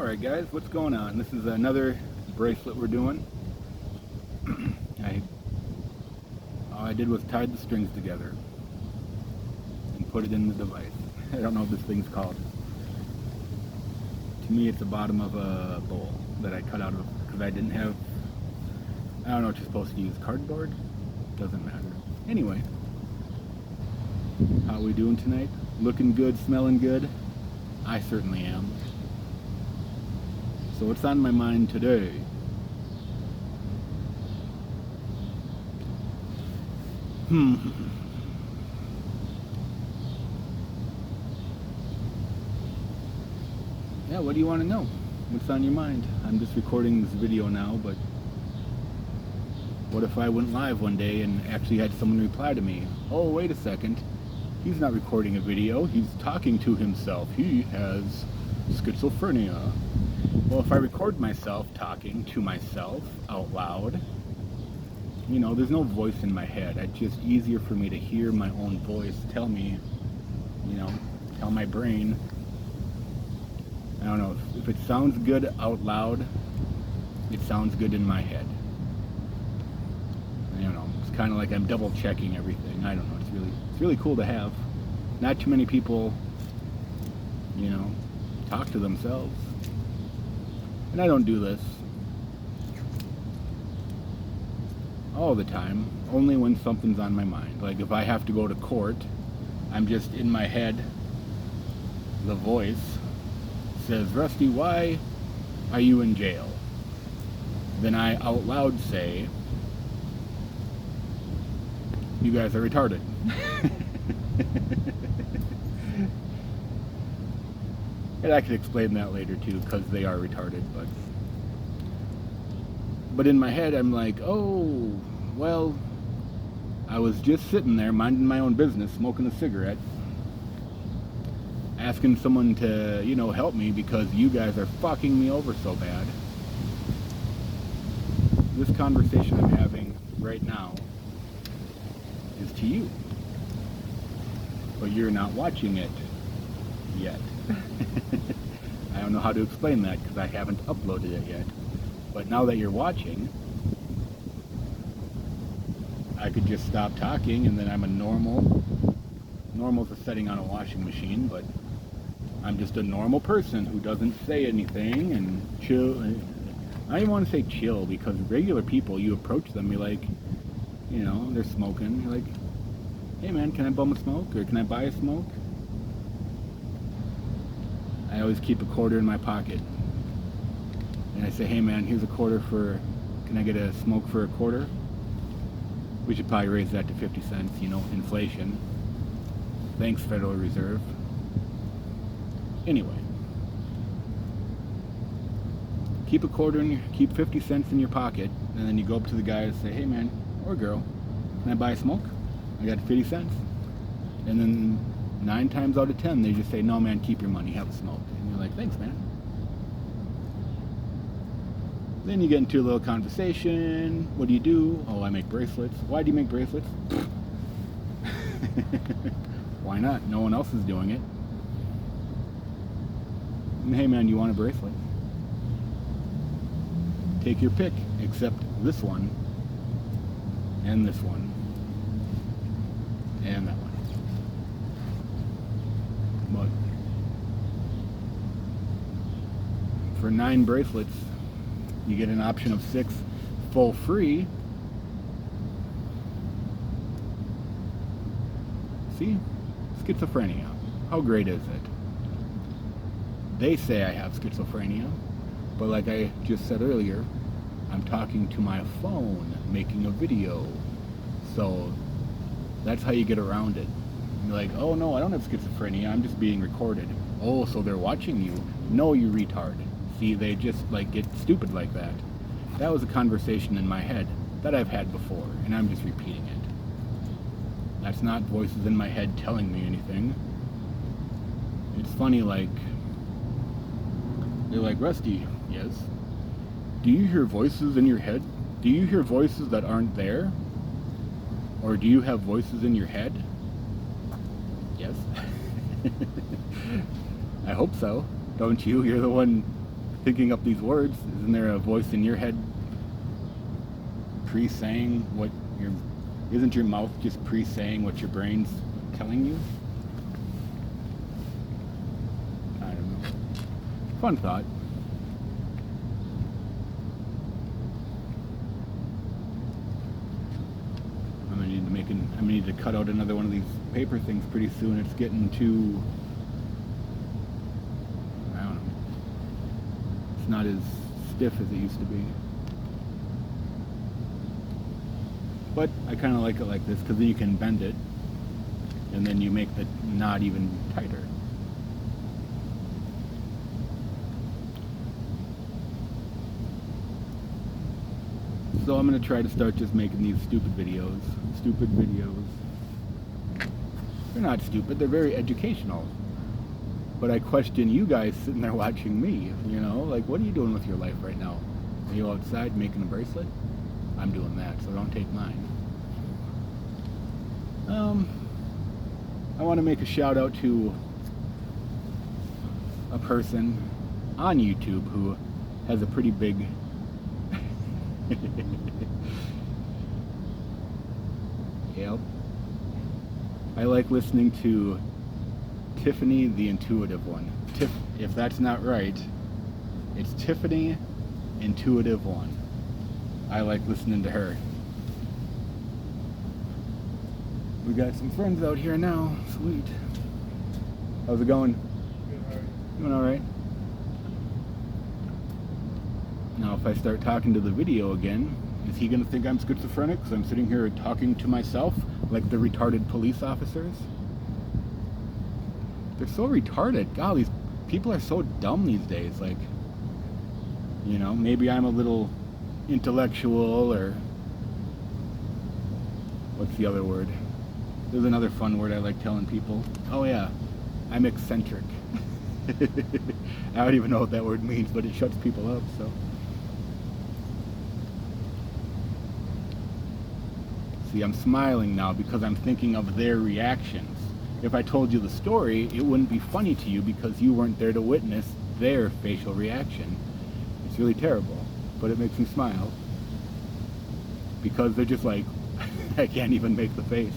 Alright guys, what's going on? This is another bracelet we're doing. All I did was tied the strings together and put it in the device. I don't know what this thing's called. To me it's the bottom of a bowl that I cut out of because I didn't have, I don't know what you're supposed to use, cardboard? Doesn't matter. Anyway, how we doing tonight? Looking good, smelling good? I certainly am. So what's on my mind today? Yeah, what do you want to know? What's on your mind? I'm just recording this video now, but what if I went live one day and actually had someone reply to me? Oh, wait a second. He's not recording a video, he's talking to himself. He has schizophrenia. Well, if I record myself talking to myself out loud, you know, there's no voice in my head. It's just easier for me to hear my own voice tell me, you know, tell my brain. I don't know, if it sounds good out loud, it sounds good in my head. I don't know, it's kind of like I'm double checking everything. I don't know, it's really cool to have. Not too many people, you know, talk to themselves. And I don't do this all the time, only when something's on my mind. Like if I have to go to court, I'm just in my head, the voice says, Rusty, why are you in jail? Then I out loud say, you guys are retarded. And I could explain that later too, because they are retarded, but in my head I'm like, oh, well, I was just sitting there minding my own business, smoking a cigarette, asking someone to, you know, help me because you guys are fucking me over so bad. This conversation I'm having right now is to you, but you're not watching it yet. I don't know how to explain that because I haven't uploaded it yet. But now that you're watching, I could just stop talking and then I'm a normal. Normal's a setting on a washing machine, but I'm just a normal person who doesn't say anything and chill. I don't even want to say chill because regular people, you approach them, you're like, you know, they're smoking. You're like, hey man, can I bum a smoke or can I buy a smoke? I always keep a quarter in my pocket. And I say, hey man, here's a quarter for, can I get a smoke for a quarter? We should probably raise that to 50 cents, you know, inflation. Thanks, Federal Reserve. Anyway. Keep a quarter in your, keep 50 cents in your pocket, and then you go up to the guy and say, hey man, or girl, can I buy a smoke? I got 50 cents. And then 9 times out of 10, they just say, no man, keep your money, have a smoke. And you're like, thanks man. Then you get into a little conversation. What do you do? Oh, I make bracelets. Why do you make bracelets? Why not? No one else is doing it. And hey man, you want a bracelet? Take your pick, except this one, and this one, and that one. But for 9 bracelets, you get an option of 6 full free. See? Schizophrenia. How great is it? They say I have schizophrenia, but like I just said earlier, I'm talking to my phone, making a video. So that's how you get around it. You're like, oh no, I don't have schizophrenia, I'm just being recorded. Oh, so they're watching you. No, you retard. See, they just like get stupid like that. That was a conversation in my head that I've had before, and I'm just repeating it. That's not voices in my head telling me anything. It's funny, like, they're like, Rusty, yes? Do you hear voices in your head? Do you hear voices that aren't there? Or do you have voices in your head? Yes. I hope so. Don't you? You're the one thinking up these words? Isn't there a voice in your head pre-saying what your... Isn't your mouth just pre-saying what your brain's telling you? I don't know. Fun thought. I'm gonna need to cut out another one of these paper things pretty soon. It's getting too... I don't know. It's not as stiff as it used to be. But I kind of like it like this because then you can bend it and then you make the knot even tighter. So I'm going to try to start just making these stupid videos. They're not stupid, they're very educational. But I question you guys sitting there watching me, you know? Like, what are you doing with your life right now? Are you outside making a bracelet? I'm doing that, so don't take mine. I want to make a shout out to a person on YouTube who has a pretty big yep. I like listening to Tiffany, the intuitive one. If that's not right, it's Tiffany, intuitive one. I like listening to her. We got some friends out here now. Sweet. How's it going? Good, how are you? Doing all right. Now, if I start talking to the video again, is he going to think I'm schizophrenic because I'm sitting here talking to myself like the retarded police officers? They're so retarded. God, these people are so dumb these days. Like, you know, maybe I'm a little intellectual, or what's the other word? There's another fun word I like telling people. Oh yeah, I'm eccentric. I don't even know what that word means, but it shuts people up, so. See, I'm smiling now because I'm thinking of their reactions. If I told you the story, it wouldn't be funny to you because you weren't there to witness their facial reaction. It's really terrible, but it makes me smile. Because they're just like, I can't even make the face.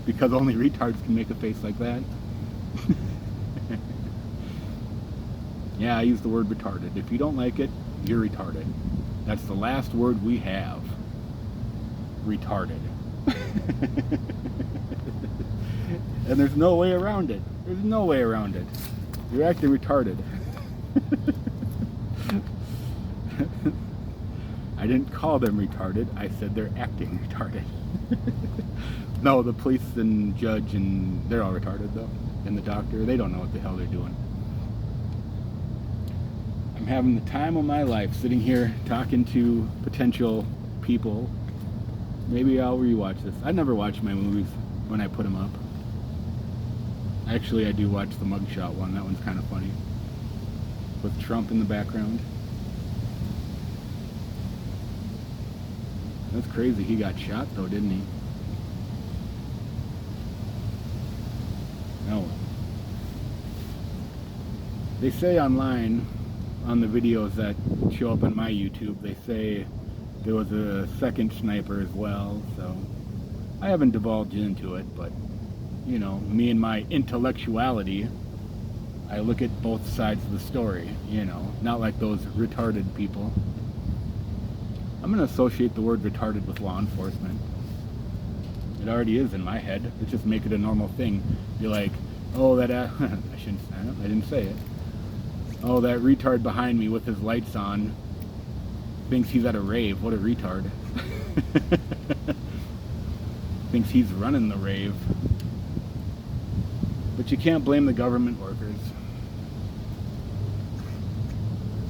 Because only retards can make a face like that. Yeah, I use the word retarded. If you don't like it, you're retarded. That's the last word we have. Retarded. And there's no way around it. There's no way around it. You're acting retarded. I didn't call them retarded. I said they're acting retarded. No, the police and judge and they're all retarded though. And the doctor, they don't know what the hell they're doing. I'm having the time of my life sitting here talking to potential people. Maybe I'll rewatch this. I never watch my movies when I put them up. Actually, I do watch the mugshot one. That one's kind of funny. With Trump in the background. That's crazy. He got shot though, didn't he? No. They say online, on the videos that show up on my YouTube, they say there was a second sniper as well, so I haven't divulged into it, but you know, me and my intellectuality, I look at both sides of the story, you know, not like those retarded people. I'm going to associate the word retarded with law enforcement. It already is in my head. Let's just make it a normal thing. Be like, oh, that I didn't say it. Oh, that retard behind me with his lights on thinks he's at a rave. What a retard. Thinks he's running the rave. But you can't blame the government workers.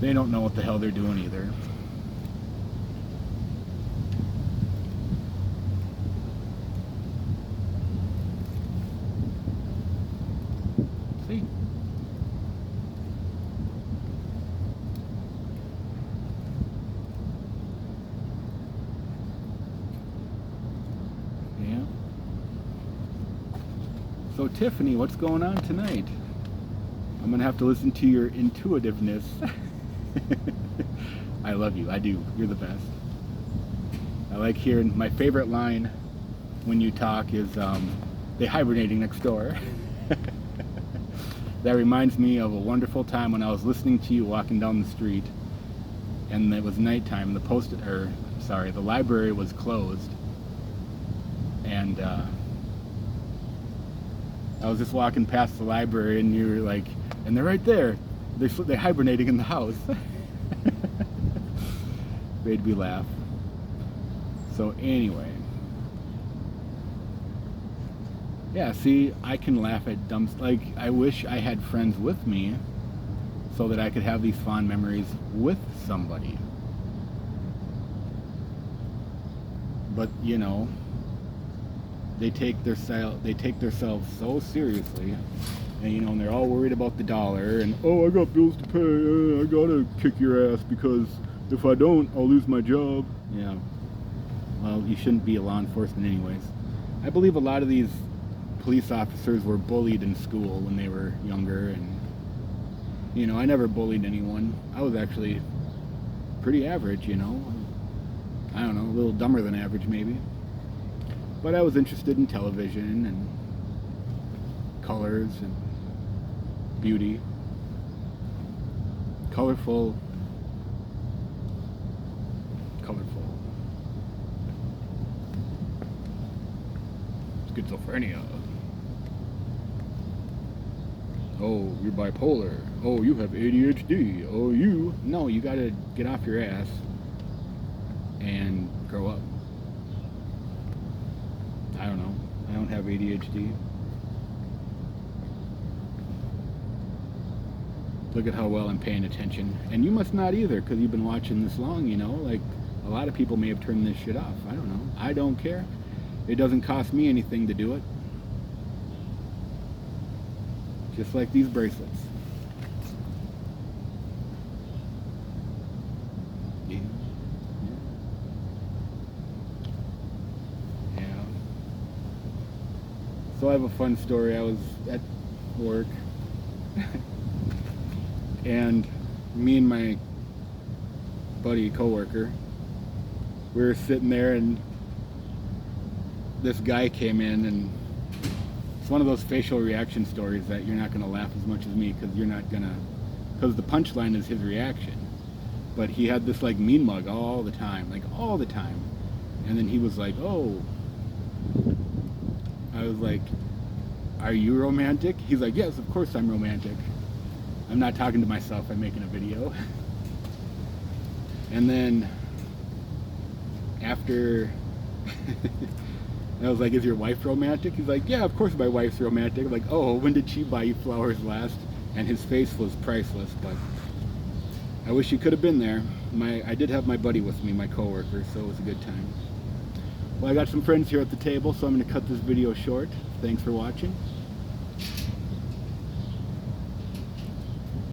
They don't know what the hell they're doing either. See? Yeah. So Tiffany, what's going on tonight? I'm gonna have to listen to your intuitiveness. I love you, I do. You're the best. I like hearing, my favorite line when you talk is, they hibernating next door. That reminds me of a wonderful time when I was listening to you walking down the street, and it was nighttime. The library was closed, and I was just walking past the library, and you were like, and they're right there. They're hibernating in the house. Made me laugh. So anyway. Yeah, see, I can laugh at dumb stuff. Like, I wish I had friends with me so that I could have these fond memories with somebody. But, you know, they take themselves so seriously, and, you know, and they're all worried about the dollar, and, oh, I got bills to pay, I gotta kick your ass because if I don't, I'll lose my job. Yeah. Well, you shouldn't be a law enforcement anyways. I believe a lot of these police officers were bullied in school when they were younger, and, you know, I never bullied anyone. I was actually pretty average, you know. I don't know, a little dumber than average maybe. But I was interested in television and colors and beauty. Colorful. Schizophrenia. Oh, you're bipolar. Oh, you have ADHD. Oh, no, you gotta get off your ass and grow up. I don't know. I don't have ADHD. Look at how well I'm paying attention. And you must not either, because you've been watching this long, you know? Like, a lot of people may have turned this shit off. I don't know. I don't care. It doesn't cost me anything to do it. Just like these bracelets. Yeah. Yeah. So I have a fun story. I was at work and me and my buddy, coworker, we were sitting there, and this guy came in, and it's one of those facial reaction stories that you're not going to laugh as much as me, because the punchline is his reaction. But he had this like mean mug all the time, and then he was like, oh, I was like, are you romantic? He's like, yes, of course I'm romantic. I'm not talking to myself, I'm making a video. And then after I was like, is your wife romantic? He's like, yeah, of course my wife's romantic. I'm like, oh, when did she buy you flowers last? And his face was priceless, but I wish you could have been there. I did have my buddy with me, my coworker, so it was a good time. Well, I got some friends here at the table, so I'm going to cut this video short. Thanks for watching.